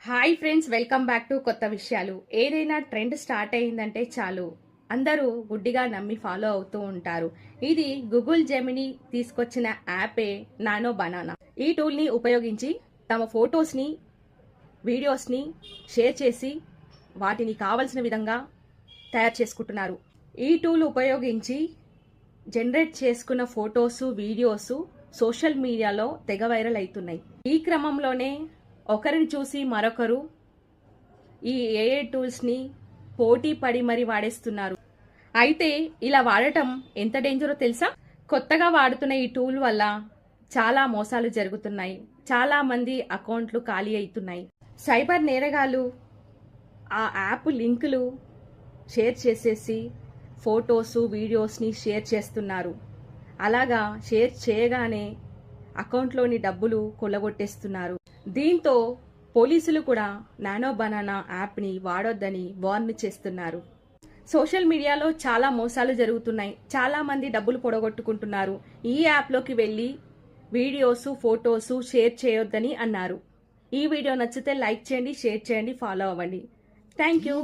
Hi friends, welcome back to కొత్త విషయాలు. ఏదైనా ట్రెండ్ స్టార్ట్ అయిందంటే చాలు అందరూ గుడ్డిగా నమ్మి ఫాలో అవుతూ ఉంటారు. ఇది గూగుల్ జెమినీ తీసుకొచ్చిన యాపే నానో బనానా. ఈ టూల్ని ఉపయోగించి తమ ఫొటోస్ని, వీడియోస్ని షేర్ చేసి వాటిని కావలసిన విధంగా తయారు చేసుకుంటున్నారు. ఈ టూల్ ఉపయోగించి జనరేట్ చేసుకున్న ఫొటోస్, వీడియోస్ సోషల్ మీడియాలో తెగ వైరల్ అవుతున్నాయి. ఈ క్రమంలోనే ఒకరిని చూసి మరొకరు ఈ ఏఐ టూల్స్ని పోటీ పడి మరీ వాడేస్తున్నారు. అయితే ఇలా వాడటం ఎంత డేంజరో తెలుసా? కొత్తగా వాడుతున్న ఈ టూల్ వల్ల చాలా మోసాలు జరుగుతున్నాయి. చాలా మంది అకౌంట్లు ఖాళీ అవుతున్నాయి. సైబర్ నేరగాళ్ళు ఆ యాప్ లింకులు షేర్ చేసేసి ఫొటోస్, వీడియోస్ని షేర్ చేస్తున్నారు. అలాగా షేర్ చేయగానే అకౌంట్లోని డబ్బులు కొల్లగొట్టేస్తున్నారు. దీంతో పోలీసులు కూడా నానో బనానా యాప్ని వాడొద్దని వార్న్ చేస్తున్నారు. సోషల్ మీడియాలో చాలా మోసాలు జరుగుతున్నాయి. చాలా మంది డబ్బులు పొడగొట్టుకుంటున్నారు. ఈ యాప్లోకి వెళ్ళి వీడియోస్, ఫొటోస్ షేర్ చేయొద్దని అన్నారు. ఈ వీడియో నచ్చితే లైక్ చేయండి, షేర్ చేయండి, ఫాలో అవ్వండి. Thank you.